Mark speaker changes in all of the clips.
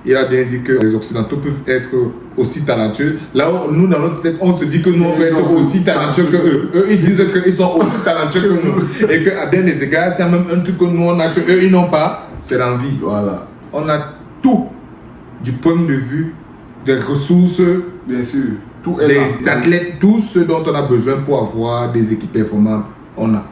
Speaker 1: il a bien dit que les Occidentaux peuvent être aussi talentueux. Là où nous, dans notre tête, on se dit que nous, on va être aussi talentueux que eux. Eux, ils disent qu'ils sont aussi talentueux que nous. Et qu'à bien des égards, s'il y a même un truc que nous, on a que eux, ils n'ont pas, c'est l'envie.
Speaker 2: Voilà.
Speaker 1: On a tout du point de vue des ressources,
Speaker 2: bien sûr, tout est
Speaker 1: des
Speaker 2: là.
Speaker 1: athlètes, tout ce dont on a besoin pour avoir des équipes performantes, on a.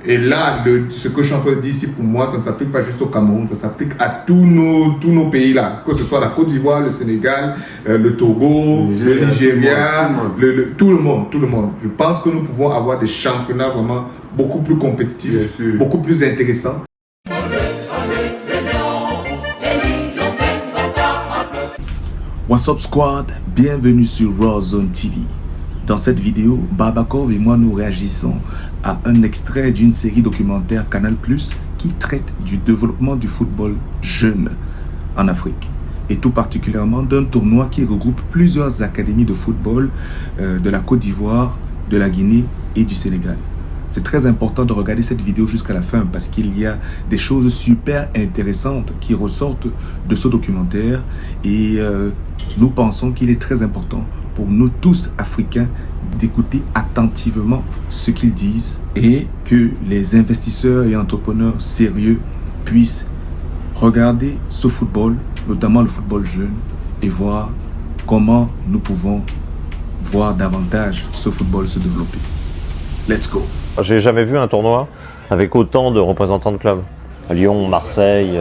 Speaker 1: Et là, ce que je suis en train de dire ici, pour moi, ça ne s'applique pas juste au Cameroun, ça s'applique à tous nos pays là, que ce soit la Côte d'Ivoire, le Sénégal, le Togo, le Nigeria, tout le monde. Je pense que nous pouvons avoir des championnats vraiment beaucoup plus compétitifs, beaucoup plus intéressants.
Speaker 3: What's up squad, bienvenue sur Raw Zone TV. Dans cette vidéo, Babakov et moi nous réagissons à un extrait d'une série documentaire Canal+ qui traite du développement du football jeune en Afrique. Et tout particulièrement d'un tournoi qui regroupe plusieurs académies de football de la Côte d'Ivoire, de la Guinée et du Sénégal. C'est très important de regarder cette vidéo jusqu'à la fin parce qu'il y a des choses super intéressantes qui ressortent de ce documentaire et nous pensons qu'il est très important pour nous tous Africains d'écouter attentivement ce qu'ils disent et que les investisseurs et entrepreneurs sérieux puissent regarder ce football, notamment le football jeune, et voir comment nous pouvons voir davantage ce football se développer. Let's go!
Speaker 4: J'ai jamais vu un tournoi avec autant de représentants de clubs. À Lyon, Marseille,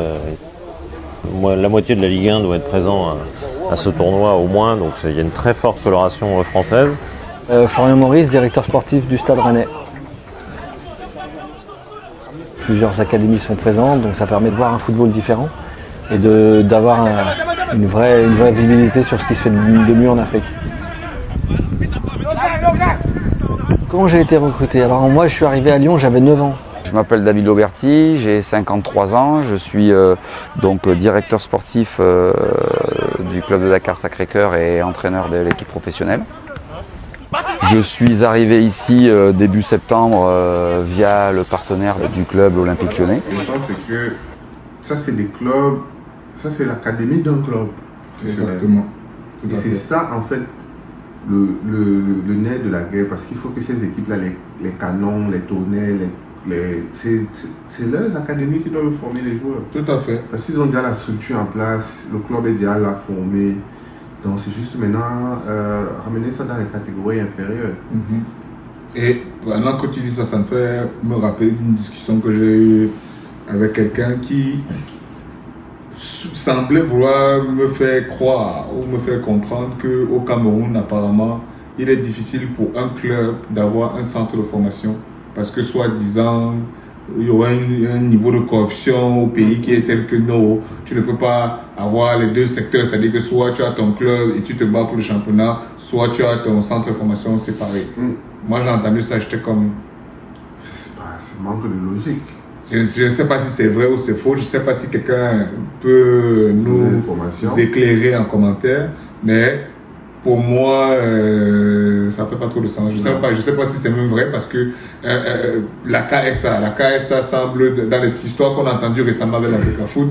Speaker 4: la moitié de la Ligue 1 doit être présent à ce tournoi au moins, donc il y a une très forte coloration française.
Speaker 5: Florian Maurice, directeur sportif du Stade Rennais. Plusieurs académies sont présentes, donc ça permet de voir un football différent et d'avoir une vraie visibilité sur ce qui se fait de mieux en Afrique. Comment j'ai été recruté? Alors moi je suis arrivé à Lyon, j'avais 9 ans.
Speaker 6: Je m'appelle David Lauberti, j'ai 53 ans, je suis donc directeur sportif du club de Dakar Sacré-Cœur et entraîneur de l'équipe professionnelle. Je suis arrivé ici début septembre via le partenaire du club Olympique Lyonnais.
Speaker 2: Le sens c'est que ça c'est des clubs, ça c'est l'académie d'un club.
Speaker 1: Exactement.
Speaker 2: Et c'est ça en fait le nerf de la guerre, parce qu'il faut que ces équipes-là, les canons, les tournées, c'est leurs académies qui doivent former les joueurs.
Speaker 1: Tout à fait.
Speaker 2: Parce qu'ils ont déjà la structure en place, le club est déjà là formé. Donc c'est juste maintenant ramener ça dans les catégories inférieures.
Speaker 1: Et pendant que tu dis ça, ça me fait me rappeler d'une discussion que j'ai eue avec quelqu'un qui semblait vouloir me faire croire ou me faire comprendre qu'au Cameroun, apparemment, il est difficile pour un club d'avoir un centre de formation parce que, soi-disant, il y aura un niveau de corruption au pays qui est tel que non, tu ne peux pas avoir les deux secteurs, c'est-à-dire que soit tu as ton club et tu te bats pour le championnat, soit tu as ton centre de formation séparé. Moi, j'ai entendu ça, j'étais comme...
Speaker 2: C'est manque de logique.
Speaker 1: Je ne sais pas si c'est vrai ou c'est faux, je ne sais pas si quelqu'un peut nous éclairer en commentaire, mais pour moi, ça ne fait pas trop de sens. Je ne sais pas si c'est même vrai parce que la KSA semble, dans les histoires qu'on a entendues récemment avec l'Africa Foot,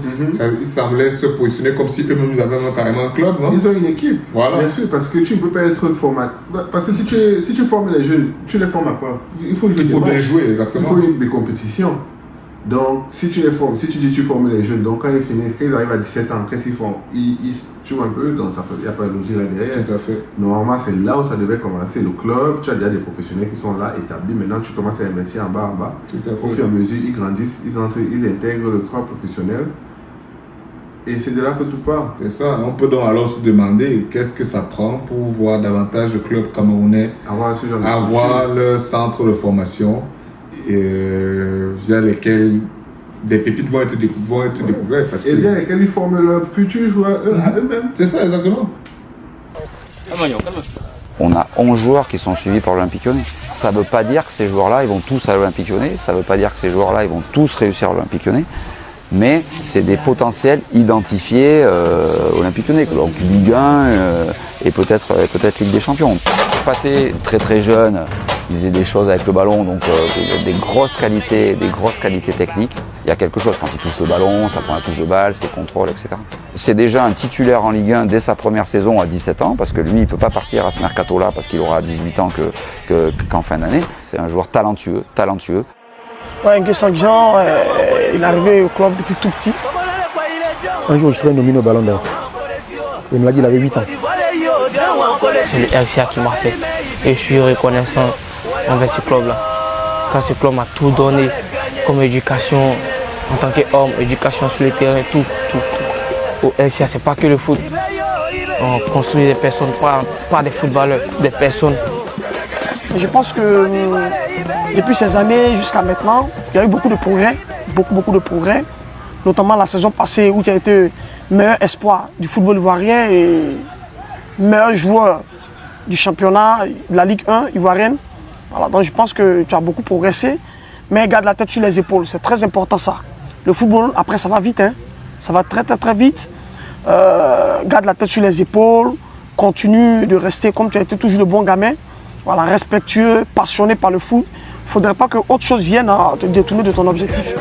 Speaker 1: ils semblaient se positionner comme si eux-mêmes avaient carrément un club. Non?
Speaker 2: Ils ont une équipe,
Speaker 1: voilà. Bien
Speaker 2: sûr, parce que tu ne peux pas être formateur. Parce que si tu formes les jeunes, tu les formes à quoi? Il faut
Speaker 1: bien jouer, exactement.
Speaker 2: Il faut des compétitions. Donc, si tu les formes, si tu dis tu formes les jeunes, donc quand ils finissent, quand ils arrivent à 17 ans, qu'est-ce qu'ils font? Ils jouent un peu, donc il n'y a pas de logique là derrière.
Speaker 1: Tout à fait.
Speaker 2: Normalement, c'est là où ça devait commencer. Le club, tu as déjà des professionnels qui sont là, établis. Maintenant, tu commences à investir en bas.
Speaker 1: Tout à fait.
Speaker 2: Au fur et à mesure, ils grandissent, ils intègrent le club professionnel. Et c'est de là que tout part.
Speaker 1: C'est ça. On peut donc alors se demander qu'est-ce que ça prend pour voir davantage de clubs camerounais avoir leur centre de formation via lesquels des pépites vont être découvertes.
Speaker 2: Et bien lesquels ils forment leurs futurs joueurs à eux-mêmes.
Speaker 1: C'est ça, exactement.
Speaker 6: On a 11 joueurs qui sont suivis par l'Olympique Lyonnais. Ça ne veut pas dire que ces joueurs-là, ils vont tous à l'Olympique Lyonnais. Ça ne veut pas dire que ces joueurs-là, ils vont tous réussir à l'Olympique Lyonnais. Mais c'est des potentiels identifiés Olympique Lyonnais. Donc Ligue 1 et peut-être Ligue des Champions. Pathé, très très jeune, Il faisait des choses avec le ballon, donc des grosses qualités techniques. Il y a quelque chose quand il touche le ballon, ça prend la touche de balle, ses contrôles, etc. C'est déjà un titulaire en Ligue 1 dès sa première saison à 17 ans, parce que lui, il ne peut pas partir à ce mercato-là parce qu'il aura 18 ans qu'en fin d'année. C'est un joueur talentueux.
Speaker 7: Ouais, Nguyen Sang-Jean, il est arrivé au club depuis tout petit. Un jour, je serai nominé au Ballon d'Or. Il me l'a dit, il avait 8 ans.
Speaker 8: C'est le RCA qui m'a fait. Et je suis reconnaissant envers ce club-là. Quand ce club m'a tout donné comme éducation, en tant qu'homme, éducation sur le terrain, tout. Au RCA, c'est pas que le foot. On construit des personnes, pas des footballeurs, des personnes.
Speaker 7: Je pense que depuis ces années jusqu'à maintenant, il y a eu beaucoup de progrès, beaucoup de progrès. Notamment la saison passée où tu as été meilleur espoir du football ivoirien et meilleur joueur du championnat de la Ligue 1 ivoirienne. Voilà, donc je pense que tu as beaucoup progressé, mais garde la tête sur les épaules, c'est très important ça. Le football, après ça va vite, hein. Ça va très vite. Garde la tête sur les épaules, continue de rester comme tu as été toujours le bon gamin. Voilà, respectueux, passionné par le foot. Il ne faudrait pas que autre chose vienne à te détourner de ton objectif.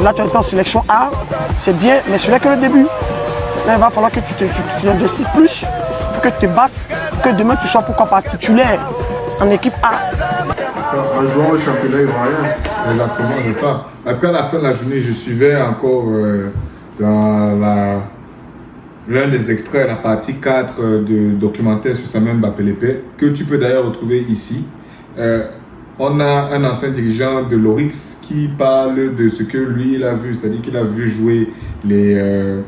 Speaker 7: Là, tu es en sélection A, c'est bien, mais ce n'est que le début. Là, il va falloir que tu investisses plus, pour que tu te battes, que demain tu sois pourquoi pas titulaire en équipe A.
Speaker 2: En jouant au championnat ivoirien.
Speaker 1: Exactement, c'est ça. Parce qu'à la fin de la journée, je suivais encore dans l'un des extraits, la partie 4 du documentaire sur Samuel Mbappé-Lépée, que tu peux d'ailleurs retrouver ici. On a un ancien dirigeant de l'Orix qui parle de ce que lui il a vu, c'est-à-dire qu'il a vu jouer les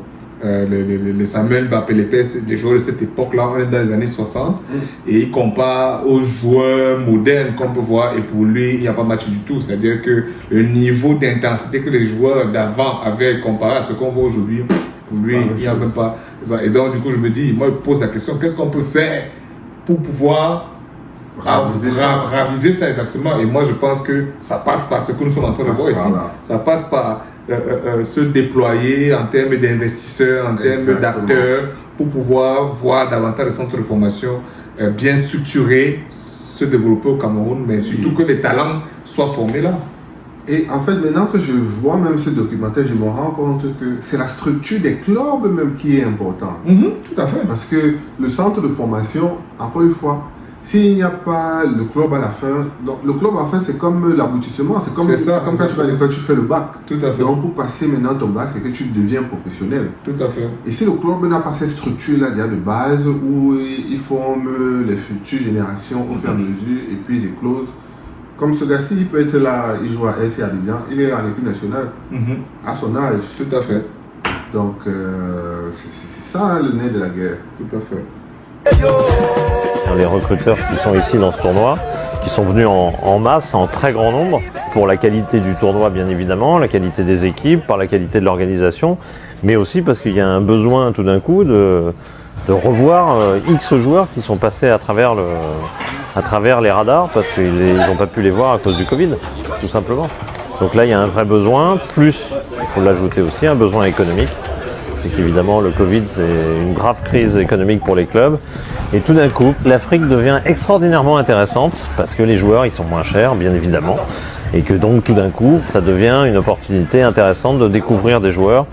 Speaker 1: Samuel Mbappé-Lépée, les joueurs de cette époque-là, on est dans les années 60, et il compare aux joueurs modernes qu'on peut voir, et pour lui, il n'y a pas match du tout, c'est-à-dire que le niveau d'intensité que les joueurs d'avant avaient comparé à ce qu'on voit aujourd'hui, pour lui, il n'y a même pas ça. Et donc, du coup, je me dis, moi, je pose la question, qu'est-ce qu'on peut faire pour pouvoir raviver ça exactement? Et moi, je pense que ça passe par ce que nous sommes en train de voir ici. Ça passe par se déployer en termes d'investisseurs, en termes d'acteurs, pour pouvoir voir davantage de centres de formation bien structurés se développer au Cameroun, mais surtout que les talents soient formés là.
Speaker 2: Et en fait, maintenant que je vois même ce documentaire, je me rends compte que c'est la structure des clubs même qui est importante.
Speaker 1: Tout à fait.
Speaker 2: Parce que le centre de formation, encore une fois, s'il n'y a pas le club à la fin, donc le club à la fin c'est comme l'aboutissement, c'est comme quand tu vas à l'école, tu fais le bac.
Speaker 1: Tout à fait.
Speaker 2: Donc pour passer maintenant ton bac, c'est que tu deviens professionnel.
Speaker 1: Tout à fait.
Speaker 2: Et si le club n'a pas cette structure-là déjà de base où ils forment les futures générations au fur et à mesure et puis ils éclosent, comme ce gars-ci, il peut être là, il joue à SC Abidjan, il est en équipe nationale à son âge.
Speaker 1: Tout à fait.
Speaker 2: Donc c'est ça hein, le nez de la guerre.
Speaker 1: Tout à fait.
Speaker 4: Les recruteurs qui sont ici dans ce tournoi, qui sont venus en masse, en très grand nombre, pour la qualité du tournoi bien évidemment, la qualité des équipes, par la qualité de l'organisation, mais aussi parce qu'il y a un besoin tout d'un coup de revoir X joueurs qui sont passés à travers les radars parce qu'ils n'ont pas pu les voir à cause du Covid, tout simplement. Donc là, il y a un vrai besoin, plus, il faut l'ajouter aussi, un besoin économique. C'est qu'évidemment, le Covid, c'est une grave crise économique pour les clubs. Et tout d'un coup, l'Afrique devient extraordinairement intéressante parce que les joueurs, ils sont moins chers, bien évidemment. Et que donc, tout d'un coup, ça devient une opportunité intéressante de découvrir des joueurs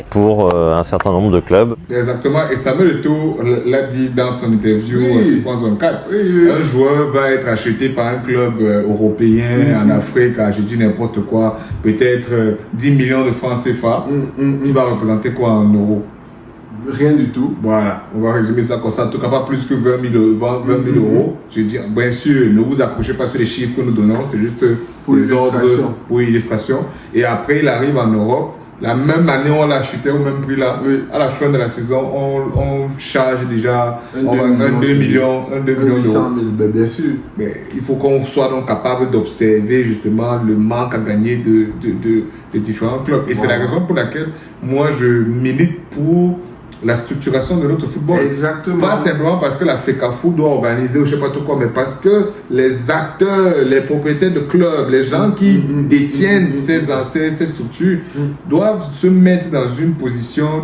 Speaker 4: pour un certain nombre de clubs.
Speaker 1: Exactement. Et Samuel Eto'o l'a dit dans son interview sur France 24. Un joueur va être acheté par un club européen en Afrique, je dis n'importe quoi, peut-être 10 millions de francs CFA. Il va représenter quoi en euros?
Speaker 2: Rien du tout.
Speaker 1: Voilà, on va résumer ça comme ça. En tout cas, pas plus que 20 000 euros. Je dis, bien sûr, ne vous accrochez pas sur les chiffres que nous donnons, c'est juste pour les ordres, pour illustration. Et après, il arrive en Europe. La même année, on l'a acheté au même prix là. À la fin de la saison, on charge déjà 2 millions d'euros.
Speaker 2: Bien sûr.
Speaker 1: Mais il faut qu'on soit donc capable d'observer justement le manque à gagner de différents clubs. Et c'est la raison pour laquelle moi, je milite pour la structuration de notre football.
Speaker 2: Exactement.
Speaker 1: Pas simplement parce que la FECAFOOT doit organiser ou je sais pas tout quoi, mais parce que les acteurs, les propriétaires de clubs, les gens qui détiennent ces structures doivent se mettre dans une position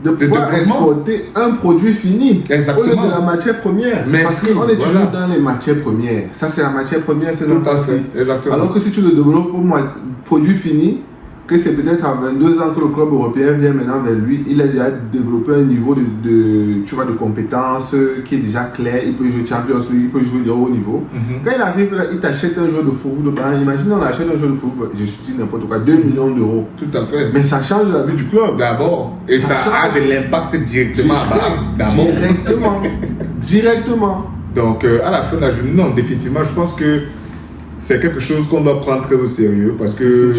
Speaker 2: de pouvoir exporter un produit fini
Speaker 1: Exactement.
Speaker 2: au lieu de la matière première. Parce qu'on est toujours dans les matières premières. Ça, c'est la matière première, c'est
Speaker 1: tout à fait. Exactement.
Speaker 2: Alors que si tu le développes au produit fini, que c'est peut-être à 22 ans que le club européen vient maintenant vers lui, il a déjà développé un niveau de compétence qui est déjà clair, il peut jouer Champions League, il peut jouer de haut niveau. Quand il arrive là, il t'achète un joueur de football, imagine on achète un joueur de football, je dis n'importe quoi, 2 millions d'euros.
Speaker 1: Tout à fait.
Speaker 2: Mais ça change la vie du club.
Speaker 1: D'abord, et ça a de l'impact directement.
Speaker 2: Directement.
Speaker 1: Donc à la fin de la journée, non, définitivement, je pense que c'est quelque chose qu'on doit prendre très au sérieux parce que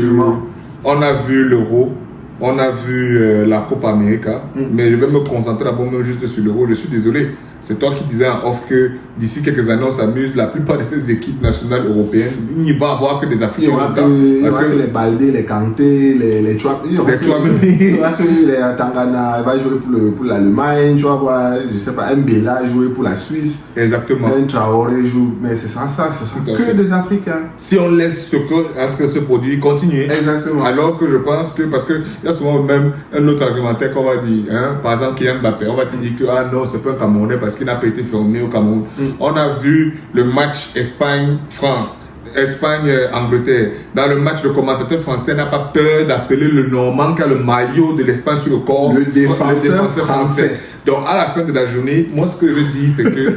Speaker 1: on a vu l'Euro, on a vu la Copa América, mais je vais me concentrer d'abord juste sur l'Euro. Je suis désolé, c'est toi qui disais en off que d'ici quelques années on s'amuse. La plupart de ces équipes nationales européennes, il n'y va avoir que des Africains.
Speaker 2: Il y aura que les Baldé, les Kanté, les Chouameni. Il y aura que les Tangana, il va jouer pour l'Allemagne, tu vas voir, je sais pas, Mbela jouer pour la Suisse.
Speaker 1: Exactement.
Speaker 2: Un Traoré joue, mais ce sera que des Africains.
Speaker 1: Si on laisse entre ce produit continuer.
Speaker 2: Exactement.
Speaker 1: Alors que je pense que, parce qu'il y a souvent même un autre argumentaire qu'on va dire, hein, par exemple Kylian Mbappé, on va te dire que ah non, c'est pas un Camerounais parce qu'il n'a pas été formé au Cameroun. On a vu le match Espagne-France, Espagne-Angleterre. Dans le match, le commentateur français n'a pas peur d'appeler le Normand qui a le maillot de l'Espagne sur le corps
Speaker 2: le défenseur français.
Speaker 1: Donc à la fin de la journée, moi ce que je dis c'est que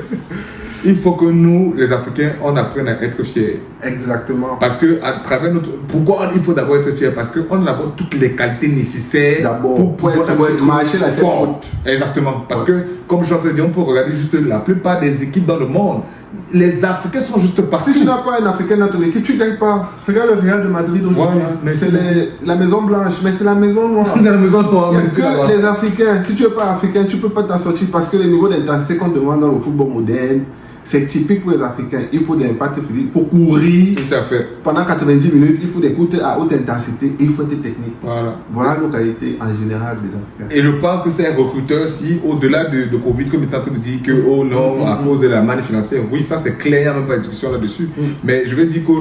Speaker 1: il faut que nous, les Africains, on apprenne à être fiers.
Speaker 2: Exactement.
Speaker 1: Parce que à travers pourquoi il faut d'abord être fier? Parce qu'on a d'abord toutes les qualités nécessaires
Speaker 2: pour marcher la tête haute.
Speaker 1: Exactement. Parce que, comme je te dis, on peut regarder juste la plupart des équipes dans le monde. Les Africains sont juste partis.
Speaker 2: Si tu n'as pas un Africain dans ton équipe, tu ne gagnes pas. Regarde le Real de Madrid aujourd'hui. Voilà, c'est la maison blanche, mais c'est la maison noire.
Speaker 1: C'est la maison noire.
Speaker 2: Il n'y a que les Africains. Si tu n'es pas africain, tu ne peux pas t'en sortir parce que le niveau d'intensité qu'on demande dans le football moderne, c'est typique pour les Africains. Il faut des impacts physiques, il faut courir.
Speaker 1: Tout à fait.
Speaker 2: Pendant 90 minutes, il faut des coups à haute intensité, il faut être technique.
Speaker 1: Voilà
Speaker 2: nos qualités en général des Africains.
Speaker 1: Et je pense que c'est un recruteur, si au-delà de Covid, comme il est en train de dire que oh non, à cause de la manne financière, oui, ça c'est clair, il n'y a même pas de discussion là-dessus. Mais je veux dire que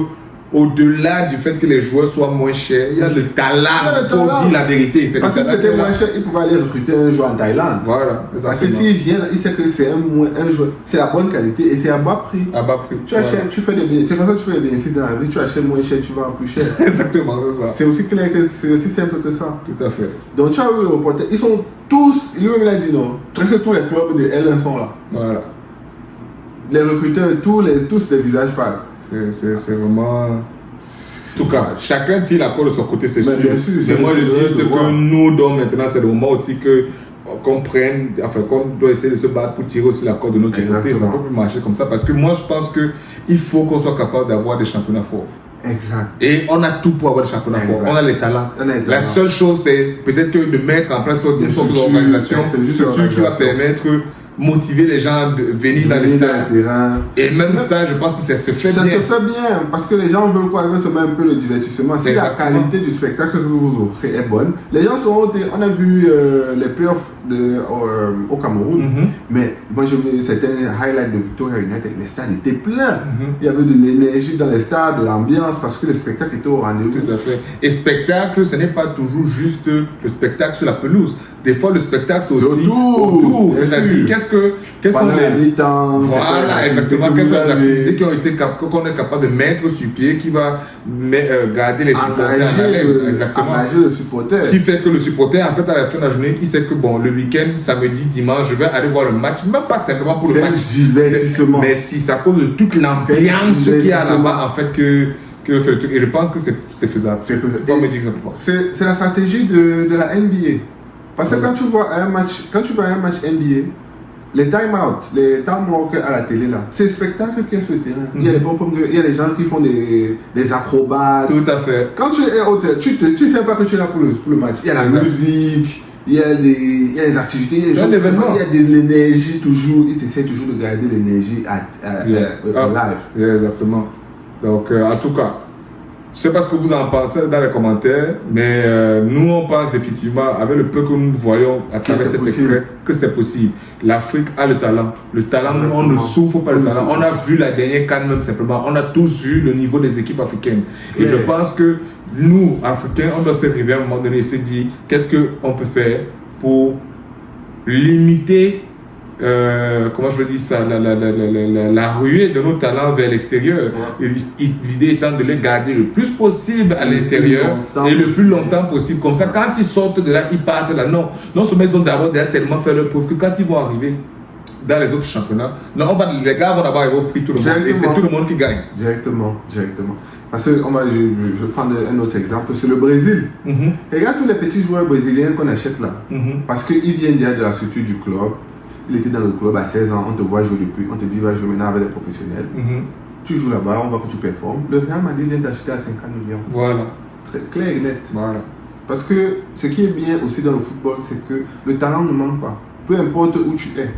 Speaker 1: au-delà du fait que les joueurs soient moins chers, il y a le talent pour dire la vérité.
Speaker 2: Parce que c'était moins cher, il pouvait aller recruter un joueur en Thaïlande.
Speaker 1: Voilà, exactement.
Speaker 2: Parce que s'il vient, il sait que c'est un joueur, c'est la bonne qualité et c'est à bas prix.
Speaker 1: À bas prix.
Speaker 2: Tu achètes, tu fais des bénéfices. C'est comme ça que tu fais des bénéfices dans la vie. Tu achètes moins cher, tu vends plus cher.
Speaker 1: Exactement, c'est ça.
Speaker 2: C'est aussi clair que c'est aussi simple que ça.
Speaker 1: Tout à fait.
Speaker 2: Donc tu as vu le reporter, ils sont tous, lui-même il a dit non, presque tous les clubs de L1 sont là.
Speaker 1: Voilà.
Speaker 2: Les recruteurs, tous les visages parlent.
Speaker 1: C'est vraiment. En tout cas, chacun tire la corde de son côté, c'est sûr.
Speaker 2: Bien sûr.
Speaker 1: Mais moi, je dis juste que nous, donc maintenant, c'est le moment aussi qu'on prenne, enfin, qu'on doit essayer de se battre pour tirer aussi la corde de notre côté. Ça ne peut plus marcher comme ça. Parce que moi, je pense qu'il faut qu'on soit capable d'avoir des championnats forts.
Speaker 2: Exact.
Speaker 1: Et on a tout pour avoir des championnats forts. On a les talents. La seule chose, c'est peut-être de mettre en place une sorte d'organisation, une structure qui va permettre motiver les gens de venir dans les stades. Et même ça, je pense que ça se fait bien.
Speaker 2: Ça se fait bien, parce que les gens veulent quoi? Ils veulent seulement un peu le divertissement. Si la qualité du spectacle que vous offrez est bonne, les gens sont... On a vu les playoffs au Cameroun, mais moi j'ai vu certains highlights de Victoria United, les stades étaient pleins. Il y avait de l'énergie dans les stades, de l'ambiance, parce que le spectacle était au rendez-vous.
Speaker 1: Tout à fait. Et spectacle, ce n'est pas toujours juste le spectacle sur la pelouse. Des fois, le spectacle, c'est aussi autour. C'est-à-dire, quels sont les
Speaker 2: militants.
Speaker 1: Voilà, exactement. Quelles sont les activités qu'on est capable de mettre sur pied, qui va garder les supporters en haleine. Exactement.
Speaker 2: Engager le supporter.
Speaker 1: Qui fait que le supporter, en fait, à la fin de la journée, il sait que bon, le week-end, samedi, dimanche, je vais aller voir le match. Même pas simplement pour le match.
Speaker 2: C'est un divertissement.
Speaker 1: Mais si, c'est à cause de toute l'ambiance qu'il y a là-bas, en fait, que fait le truc. Et je pense que c'est faisable.
Speaker 2: C'est faisable.
Speaker 1: C'est
Speaker 2: la stratégie de la NBA. Parce que quand tu vois un match NBA, les time-out, les time walkers à la télé là, c'est le spectacle qui est sur le terrain. Il y a les gens qui font des acrobates.
Speaker 1: Tout à fait.
Speaker 2: Quand tu es au terrain, tu sais pas que tu es là pour le match. Il y a la musique, il y a des activités, il y a de l'énergie toujours. Ils essaient toujours de garder l'énergie live.
Speaker 1: Exactement. Donc, en tout cas, je ne sais pas ce que vous en pensez dans les commentaires, mais nous, on pense effectivement, avec le peu que nous voyons à travers cet extrait, que c'est possible. L'Afrique a le talent. Le talent, on ne souffre pas le talent. On a vu la dernière CAN même simplement. On a tous vu le niveau des équipes africaines. Et je pense que nous, Africains, on doit se réveiller à un moment donné et se dire qu'est-ce qu'on peut faire pour limiter, comment je veux dire ça, la ruée de nos talents vers l'extérieur. L'idée étant de les garder le plus possible à l'intérieur et le plus longtemps possible. Comme ça, quand ils sortent de là, ils partent là. Non seulement ils ont d'abord déjà tellement fait leur preuve que quand ils vont arriver dans les autres championnats, non, les gars vont d'abord arriver au prix tout le monde. Et c'est tout le monde qui gagne.
Speaker 2: Directement. Parce que je vais prendre un autre exemple, c'est le Brésil. Regarde tous les petits joueurs brésiliens qu'on achète là. Parce qu'ils viennent déjà de la structure du club. Il était dans le club à 16 ans, on te voit jouer depuis, on te dit va jouer maintenant avec les professionnels. Tu joues là-bas, on voit que tu performes. Le Real Madrid vient t'acheter à 50 millions.
Speaker 1: Voilà.
Speaker 2: Très clair et net.
Speaker 1: Voilà.
Speaker 2: Parce que ce qui est bien aussi dans le football, c'est que le talent ne manque pas. Peu importe où tu es.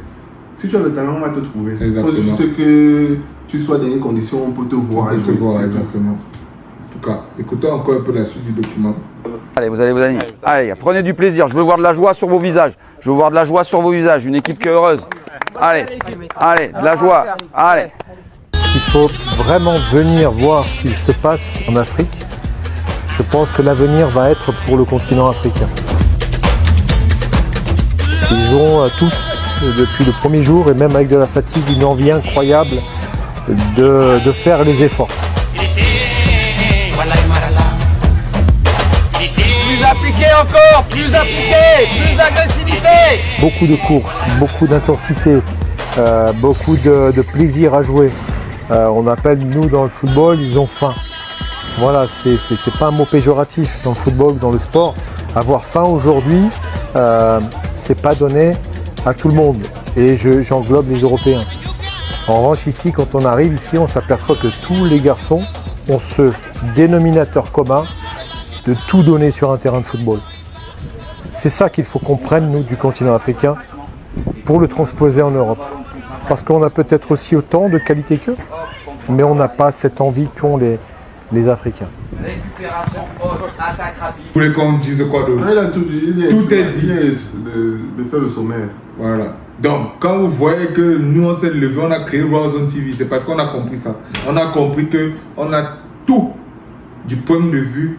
Speaker 2: Si tu as le talent, on va te trouver. Il faut juste que tu sois dans une condition où on peut te voir.
Speaker 1: On peut te voir, exactement. En tout cas, écoutons encore un peu la suite du document.
Speaker 6: Allez, vous allez vous animer. Allez, prenez du plaisir. Je veux voir de la joie sur vos visages. Je veux voir de la joie sur vos visages. Une équipe qui est heureuse. Allez, de la joie. Allez.
Speaker 9: Il faut vraiment venir voir ce qu'il se passe en Afrique. Je pense que l'avenir va être pour le continent africain. Ils ont tous, depuis le premier jour et même avec de la fatigue, une envie incroyable de faire les efforts.
Speaker 10: Plus appliqué encore, plus appliqué, plus agressivité.
Speaker 9: Beaucoup de courses, beaucoup d'intensité, beaucoup de plaisir à jouer. On appelle, nous, dans le football, ils ont faim. Voilà, c'est pas un mot péjoratif dans le football, dans le sport. Avoir faim aujourd'hui, c'est pas donné à tout le monde. Et j'englobe les Européens. En revanche, ici, quand on arrive ici, on s'aperçoit que tous les garçons ont ce dénominateur commun de tout donner sur un terrain de football. C'est ça qu'il faut qu'on prenne, nous, du continent africain, pour le transposer en Europe. Parce qu'on a peut-être aussi autant de qualité qu'eux, mais on n'a pas cette envie qu'ont les Africains.
Speaker 10: Récupération haute, attaque rapide.
Speaker 1: Vous voulez qu'on dise quoi d'autre?
Speaker 2: Il a tout dit.
Speaker 1: Tout est dit.
Speaker 2: De faire le sommaire.
Speaker 1: Voilà. Donc, quand vous voyez que nous, on s'est levé, on a créé Rawzone TV, c'est parce qu'on a compris ça. On a compris qu'on a tout du point de vue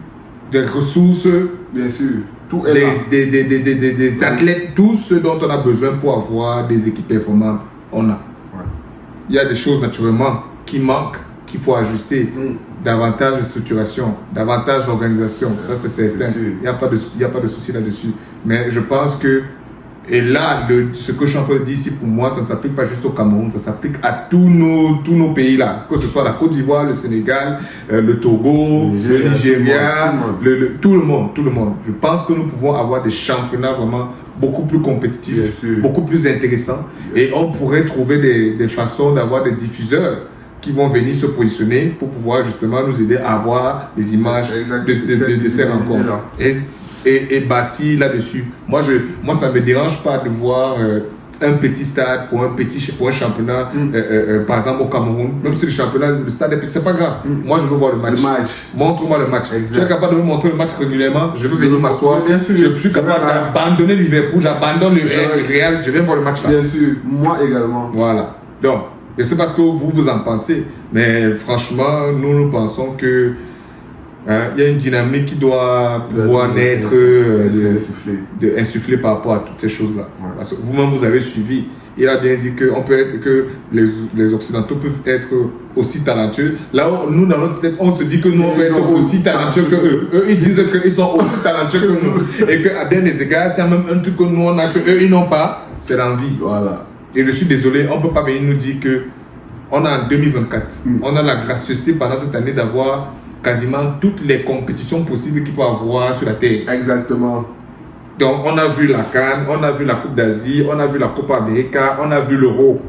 Speaker 1: des ressources,
Speaker 2: bien sûr, tout est là.
Speaker 1: Des athlètes, tout ce dont on a besoin pour avoir des équipes performantes, on a.
Speaker 2: Ouais.
Speaker 1: Il y a des choses naturellement qui manquent, qu'il faut ajuster. Davantage de structuration, davantage d'organisation, ça c'est certain. Il n'y a pas de souci là-dessus. Mais je pense que, et là, ce que je suis en train de dire ici, pour moi, ça ne s'applique pas juste au Cameroun, ça s'applique à tous nos pays là, que ce soit la Côte d'Ivoire, le Sénégal, le Togo, le Nigeria, tout le monde. Je pense que nous pouvons avoir des championnats vraiment beaucoup plus compétitifs, beaucoup plus intéressants, et on pourrait trouver des façons d'avoir des diffuseurs qui vont venir se positionner pour pouvoir justement nous aider à avoir des images de ces rencontres. Et bâtir là-dessus. Moi, ça ne me dérange pas de voir un petit stade pour un championnat, par exemple au Cameroun. Même si le stade est petit, c'est pas grave. Moi, je veux voir le match. Montre-moi le match. Tu es capable de me montrer le match régulièrement, je veux venir m'asseoir. Je suis capable d'abandonner Liverpool, j'abandonne le Real, je viens voir le match là.
Speaker 2: Bien sûr, moi également.
Speaker 1: Voilà. Donc, et c'est parce que vous en pensez. Mais franchement, nous pensons que il y a une dynamique qui doit pouvoir naître, insufflée par rapport à toutes ces choses-là. Ouais. Parce que vous-même, vous avez suivi. Il a bien dit que les Occidentaux peuvent être aussi talentueux. Là où nous, dans notre tête, on se dit que nous, on peut être aussi talentueux que eux. Eux, ils disent qu'ils sont aussi talentueux que nous. Et qu'à bien des égards, s'il y a même un truc que nous, on a que eux, ils n'ont pas, c'est l'envie.
Speaker 2: Voilà.
Speaker 1: Et je suis désolé, on ne peut pas venir nous dire que on est en 2024. On a la gracieuseté pendant cette année d'avoir quasiment toutes les compétitions possibles qu'il peut avoir sur la Terre.
Speaker 2: Exactement.
Speaker 1: Donc, on a vu la CAN, on a vu la Coupe d'Asie, on a vu la Copa América, on a vu l'Euro.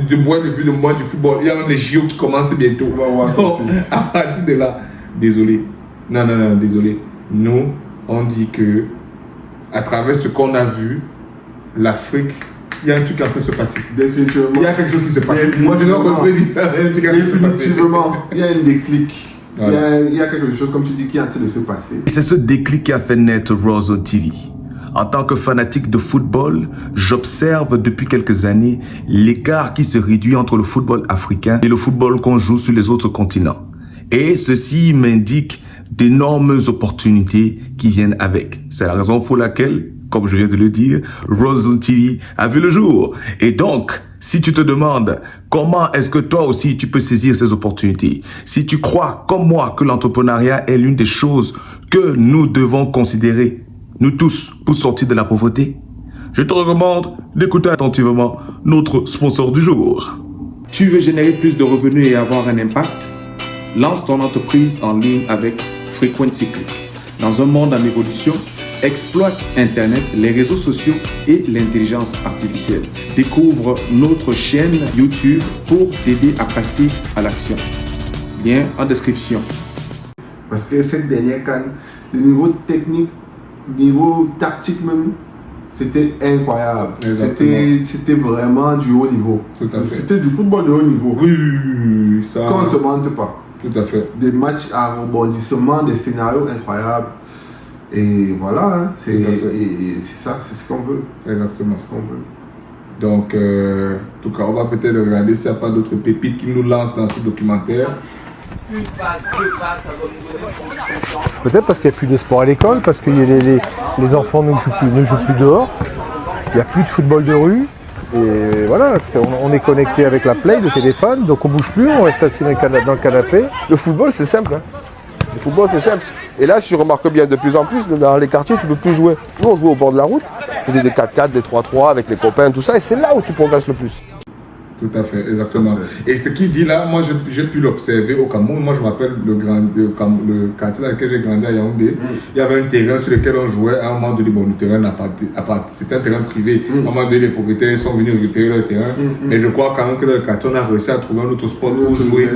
Speaker 1: Du point de vue de moi du football, il y a même les JO qui commencent bientôt. Donc, à partir de là, désolé. Non, désolé. Nous, on dit que à travers ce qu'on a vu, l'Afrique, il y a un truc qui est en train de se passer.
Speaker 2: Définitivement.
Speaker 1: Il y a quelque chose qui se passe. Moi, je n'ai pas dire ça.
Speaker 2: Définitivement. Il y a un déclic. Voilà. Il y a quelque chose, comme tu dis, qui est en train de se passer.
Speaker 3: C'est ce déclic qui a fait naître Rawzone TV. En tant que fanatique de football, j'observe depuis quelques années l'écart qui se réduit entre le football africain et le football qu'on joue sur les autres continents. Et ceci m'indique d'énormes opportunités qui viennent avec. C'est la raison pour laquelle, comme je viens de le dire, Rose TV a vu le jour. Et donc, si tu te demandes comment est-ce que toi aussi tu peux saisir ces opportunités, si tu crois comme moi que l'entrepreneuriat est l'une des choses que nous devons considérer, nous tous, pour sortir de la pauvreté, je te recommande d'écouter attentivement notre sponsor du jour. Tu veux générer plus de revenus et avoir un impact? Lance ton entreprise en ligne avec Frequency Click. Dans un monde en évolution, exploite Internet, les réseaux sociaux et l'intelligence artificielle. Découvre notre chaîne YouTube pour t'aider à passer à l'action. Lien en description.
Speaker 2: Parce que cette dernière CAN, le niveau technique, le niveau tactique même, c'était incroyable. C'était vraiment du haut niveau. C'était du football de haut niveau.
Speaker 1: Oui, ça.
Speaker 2: Qu'on ne se mente pas.
Speaker 1: Tout à fait.
Speaker 2: Des matchs à rebondissement, des scénarios incroyables. Et voilà, hein, c'est ça, c'est ce qu'on veut.
Speaker 1: Exactement.
Speaker 2: C'est ce qu'on veut.
Speaker 1: Donc, en tout cas, on va peut-être regarder s'il n'y a pas d'autres pépites qui nous lancent dans ce documentaire.
Speaker 9: Peut-être parce qu'il n'y a plus de sport à l'école, parce que les enfants ne jouent plus dehors, il n'y a plus de football de rue, et voilà, on est connecté avec la Play, le téléphone, donc on ne bouge plus, on reste assis dans le canapé.
Speaker 11: Le football c'est simple, hein. Le football c'est simple. Et là, si je remarque bien, de plus en plus, dans les quartiers, tu ne peux plus jouer. Nous, on jouait au bord de la route, on faisait des 4-4, des 3-3 avec les copains, tout ça, et c'est là où tu progresses le plus.
Speaker 1: Tout à fait, exactement. Et ce qu'il dit là, moi j'ai pu l'observer au Cameroun. Moi je m'appelle le quartier dans lequel j'ai grandi à Yaoundé. Il y avait un terrain sur lequel on jouait à un moment donné. Bon, le terrain n'a pas. C'était un terrain privé. À un moment donné, les propriétaires sont venus récupérer leur terrain. Mais je crois quand même que dans le quartier, on a réussi à trouver un autre sport pour jouer.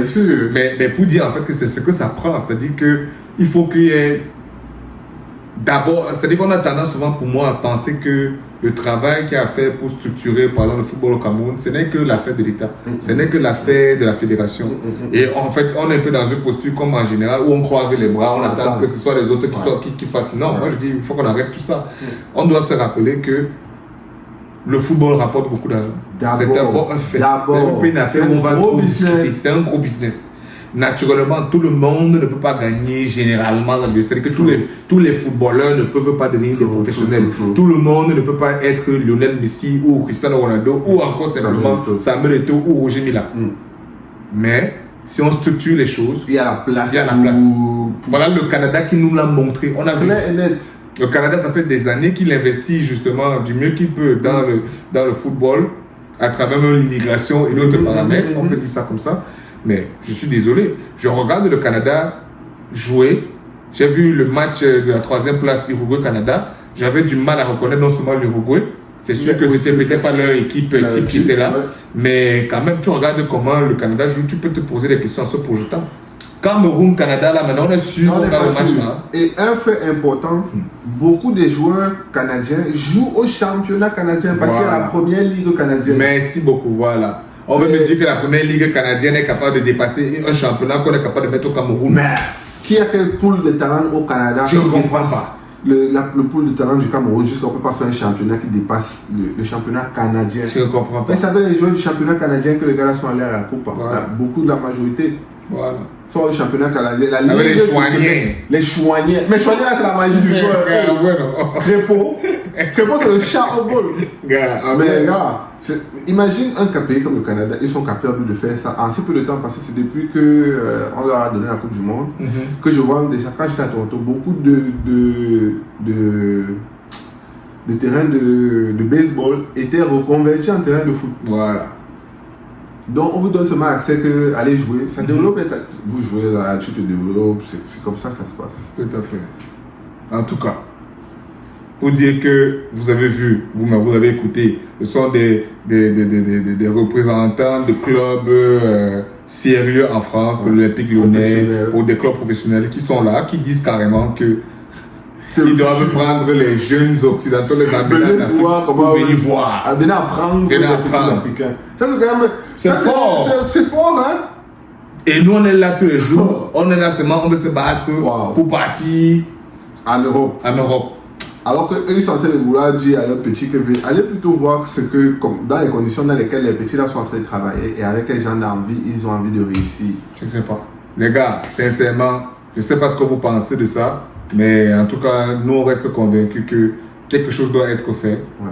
Speaker 1: Mais pour dire en fait que c'est ce que ça prend, c'est-à-dire qu'il faut qu'il y ait. D'abord, c'est-à-dire qu'on a tendance souvent pour moi à penser que le travail qu'il y a à faire pour structurer par exemple le football au Cameroun, ce n'est que l'affaire de l'État, ce n'est que l'affaire de la fédération. Et en fait, on est un peu dans une posture comme en général où on croise les bras, on attend que ce soit les autres qui fassent. Non, moi je dis, il faut qu'on arrête tout ça. On doit se rappeler que le football rapporte beaucoup d'argent. C'est d'abord un fait. C'est un peu une affaire où on va trop discuter. C'est un gros business. Naturellement, tout le monde ne peut pas gagner généralement. C'est-à-dire que tous les footballeurs ne peuvent pas devenir des professionnels. Tout le monde ne peut pas être Lionel Messi ou Cristiano Ronaldo ou encore simplement Samuel Eto'o ou Roger Mila. Mais si on structure les choses, il y a la place. Voilà le Canada qui nous l'a montré. On a vu. Le Canada, ça fait des années qu'il investit justement du mieux qu'il peut dans le football à travers l'immigration et d'autres paramètres. On peut dire ça comme ça. Mais je suis désolé, je regarde le Canada jouer. J'ai vu le match de la 3e place Uruguay-Canada. J'avais du mal à reconnaître non seulement l'Uruguay. C'est sûr que c'était peut-être pas leur équipe type qui était là. Mais quand même, tu regardes comment le Canada joue, tu peux te poser des questions en se projetant. Cameroun-Canada, là maintenant, on est sûr dans le match là.
Speaker 2: Et un fait important, beaucoup des joueurs canadiens jouent au championnat canadien, parce qu'il y a la première ligue canadienne.
Speaker 1: Merci beaucoup, voilà. On veut me dire que la première ligue canadienne est capable de dépasser un championnat qu'on est capable de mettre au Cameroun.
Speaker 2: Mais qui a quel pool de talent au Canada?
Speaker 1: Je ne comprends pas.
Speaker 2: Le pool de talent du Cameroun, jusqu'à on ne peut pas faire un championnat qui dépasse le championnat canadien.
Speaker 1: Je ne comprends pas.
Speaker 2: Mais ça veut les joueurs du championnat canadien que les gars là sont allés à la coupe. Voilà. Beaucoup de la majorité.
Speaker 1: Voilà.
Speaker 2: Sont au championnat canadien. La
Speaker 1: ligue les Chouaniers.
Speaker 2: Les Chouaniers. Mais Chouaniers là, c'est la magie du joueur. Crépeau. Crépeau, c'est le chat au bol. Mais gars, imagine un pays comme le Canada, ils sont capables de faire ça en si peu de temps, parce que c'est depuis qu'on leur a donné la Coupe du Monde que je vois déjà, quand j'étais à Toronto, beaucoup de terrains de baseball étaient reconvertis en terrain de foot.
Speaker 1: Voilà.
Speaker 2: Donc on vous donne seulement accès que aller jouer, ça développe les tactiques. Vous jouez là, tu te développes, c'est comme ça que ça se passe.
Speaker 1: Tout à fait. En tout cas, pour dire que vous avez vu, vous avez écouté, ce sont des représentants de clubs sérieux en France, l'Olympique Lyonnais, pour des clubs professionnels qui sont là, qui disent carrément que ils doivent prendre les jeunes occidentaux, les amener en Afrique pour venir voir.
Speaker 2: Venir apprendre les petits africains. Ça c'est quand même... C'est fort. C'est fort, hein.
Speaker 1: Et nous on est là tous les jours, on est là seulement, on veut se battre pour partir
Speaker 2: en Europe. Alors qu'eux, ils sont en train de vouloir dire à leurs petits que allez plutôt voir ce que, dans les conditions dans lesquelles les petits là sont en train de travailler et avec quel genre d'envie ils ont envie de réussir.
Speaker 1: Je sais pas. Les gars, sincèrement, je sais pas ce que vous pensez de ça, mais en tout cas, nous on reste convaincus que quelque chose doit être fait.
Speaker 2: Ouais.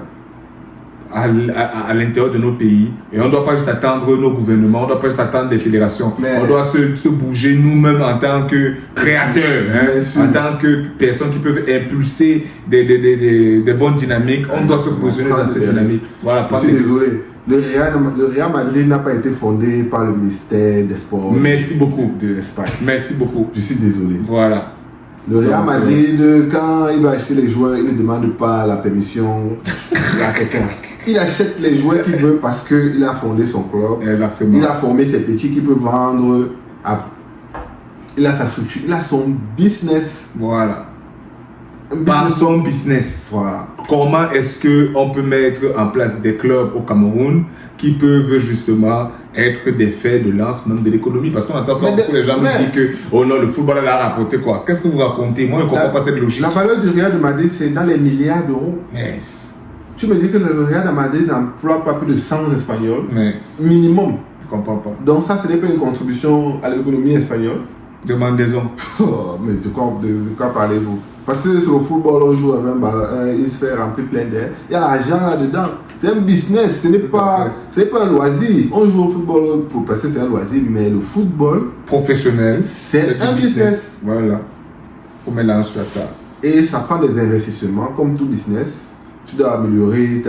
Speaker 1: À l'intérieur de nos pays, et on ne doit pas juste attendre nos gouvernements, on ne doit pas juste attendre les fédérations, on doit se bouger nous-mêmes en tant que créateurs, en tant que personnes qui peuvent impulser des bonnes dynamiques. On doit se positionner dans cette dynamique. Voilà,
Speaker 2: je suis désolé, le Real Madrid n'a pas été fondé par le ministère des Sports.
Speaker 1: Merci beaucoup.
Speaker 2: De l'Espagne.
Speaker 1: Merci beaucoup.
Speaker 2: Je suis désolé.
Speaker 1: Voilà.
Speaker 2: Le Real Madrid, quand il va acheter les joueurs, il ne demande pas la permission à quelqu'un. Il achète les joueurs qu'il veut parce qu'il a fondé son club.
Speaker 1: Exactement.
Speaker 2: Il a formé ses petits qu'il peut vendre. Il a sa structure, il a son business.
Speaker 1: Voilà. Par son business.
Speaker 2: Voilà.
Speaker 1: Comment est-ce qu'on peut mettre en place des clubs au Cameroun qui peuvent justement être des faits de lance même de l'économie? Parce qu'on entend ça beaucoup, les gens nous disent que oh non, le football elle a rapporté quoi. Qu'est-ce que vous racontez? Moi je ne comprends pas cette logique.
Speaker 2: La valeur du Real de Madrid c'est dans les milliards d'euros.
Speaker 1: Yes.
Speaker 2: Tu me dis que le Real de Madrid n'emploie pas plus de 100 Espagnols.
Speaker 1: Yes.
Speaker 2: Minimum.
Speaker 1: Je ne comprends pas.
Speaker 2: Donc ça ce n'est pas une contribution à l'économie espagnole.
Speaker 1: Demandez-en.
Speaker 2: Oh, mais de quoi parlez-vous? Parce que sur le football, on joue avec un ballon, il se fait remplir plein d'air. Il y a l'argent là-dedans. C'est un business, ce n'est pas un loisir. On joue au football parce que c'est un loisir, mais le football
Speaker 1: professionnel,
Speaker 2: c'est un business.
Speaker 1: Voilà. Faut mettre là sur la table.
Speaker 2: Et ça prend des investissements, comme tout business. Tu dois améliorer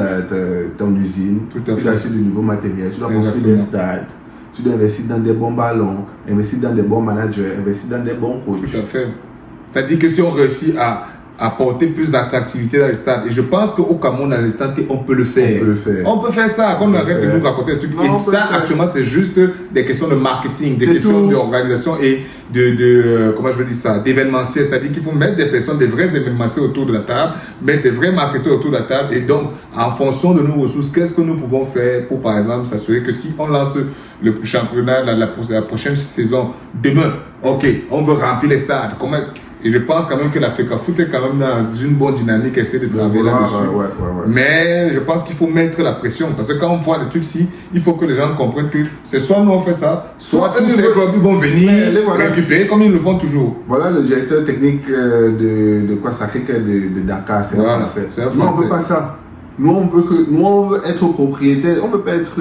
Speaker 2: ton usine, tu dois acheter de nouveaux matériels, tu dois construire des stades. Tu dois investir dans des bons ballons, investir dans des bons managers, investir dans des bons coachs.
Speaker 1: Tout à fait. C'est-à-dire que si on réussit à apporter plus d'attractivité dans les stades, et je pense qu'au Cameroun, dans l'instant T, on peut le faire. On peut faire ça, comme on arrête de nous raconter des trucs. Et ça, actuellement, c'est juste des questions de marketing, des questions d'organisation et comment je veux dire ça, d'événementiel. C'est-à-dire qu'il faut mettre des personnes, des vrais événementiels autour de la table, mettre des vrais marketeurs autour de la table. Et donc, en fonction de nos ressources, qu'est-ce que nous pouvons faire pour, par exemple, s'assurer que si on lance le championnat, la prochaine saison, demain, ok, on veut remplir les stades. Comment... Et je pense quand même que l'Africa Foot est quand même dans une bonne dynamique, essaie de travailler là-dessus. Mais je pense qu'il faut mettre la pression. Parce que quand on voit des trucs ici, il faut que les gens comprennent que c'est soit nous on fait ça, soit tous ces clubs vont venir récupérer comme ils le font toujours.
Speaker 2: Voilà le directeur technique de quoi Sacré-Cœur de Dakar, c'est un Français. Nous on ne veut pas ça. Nous on veut être propriétaire, on ne peut pas être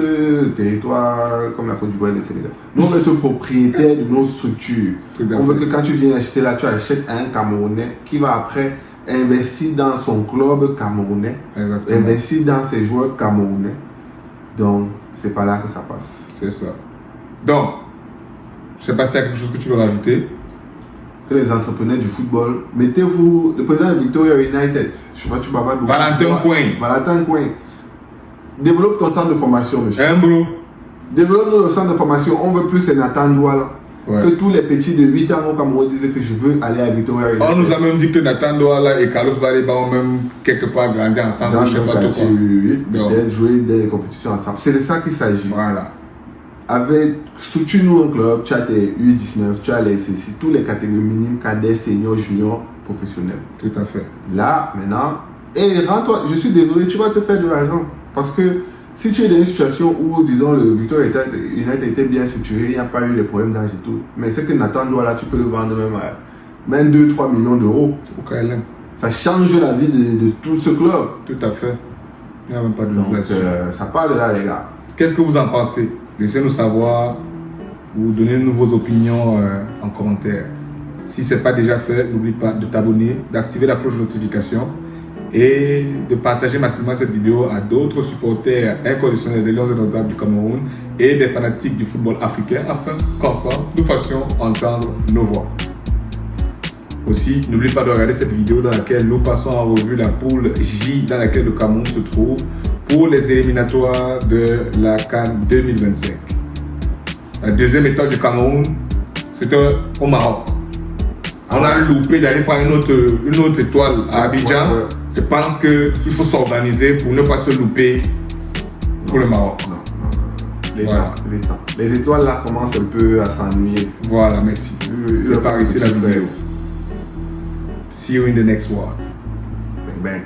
Speaker 2: territoire comme la Côte d'Ivoire et le Sénégal. Nous on veut être propriétaire de nos structures. On veut que quand tu viens acheter là, tu achètes un Camerounais qui va après investir dans son club camerounais, investir dans ses joueurs camerounais. Donc c'est par là que ça passe.
Speaker 1: C'est ça. Donc, je ne sais pas s'il y a quelque chose que tu veux rajouter.
Speaker 2: Que les entrepreneurs du football, mettez-vous, le président de Victoria United, je vois tu vas voir Valentin Coin. Développe ton centre de formation, monsieur. Développe le centre de formation, on veut plus les Nathan Douala. Que tous les petits de 8 ans au Cameroun disent que je veux aller à Victoria United.
Speaker 1: On nous a même dit que Nathan Douala et Carlos Bariba ont même quelque part grandi ensemble.
Speaker 2: Dans le quartier, peut-être jouer des compétitions ensemble. C'est de ça qu'il s'agit.
Speaker 1: Voilà.
Speaker 2: Avec structure-nous un club, tu as tes U19, tu as les SSI, tous les catégories minimes, cadets, seniors, juniors, professionnels.
Speaker 1: Tout à fait.
Speaker 2: Là, maintenant, et rentre, je suis désolé, tu vas te faire de l'argent. Parce que si tu es dans une situation où, disons, le Victoria United était bien structuré, il n'y a pas eu de problèmes d'âge et tout. Mais c'est que Nathan Douala, tu peux le vendre même 2-3 millions d'euros. Ça change la vie de tout ce club.
Speaker 1: Tout à fait. Il n'y a même pas de
Speaker 2: donc, ça part de là, les gars.
Speaker 1: Qu'est-ce que vous en pensez? Laissez-nous savoir ou donnez nous vos opinions en commentaire. Si ce n'est pas déjà fait, n'oublie pas de t'abonner, d'activer la cloche de notification et de partager massivement cette vidéo à d'autres supporters inconditionnels des Lions indomptables du Cameroun et des fanatiques du football africain afin qu'ensemble nous fassions entendre nos voix. Aussi, n'oublie pas de regarder cette vidéo dans laquelle nous passons en revue la poule J dans laquelle le Cameroun se trouve pour les éliminatoires de la CAN 2025. La deuxième étoile du Cameroun, c'était au Maroc. On a loupé d'aller prendre une autre étoile à Abidjan. Je pense qu'il faut s'organiser pour ne pas se louper pour le Maroc.
Speaker 2: Les étoiles là commencent un peu à s'ennuyer.
Speaker 1: Voilà, merci. C'est par ici la vidéo. See you in the next one.
Speaker 2: Bang bang.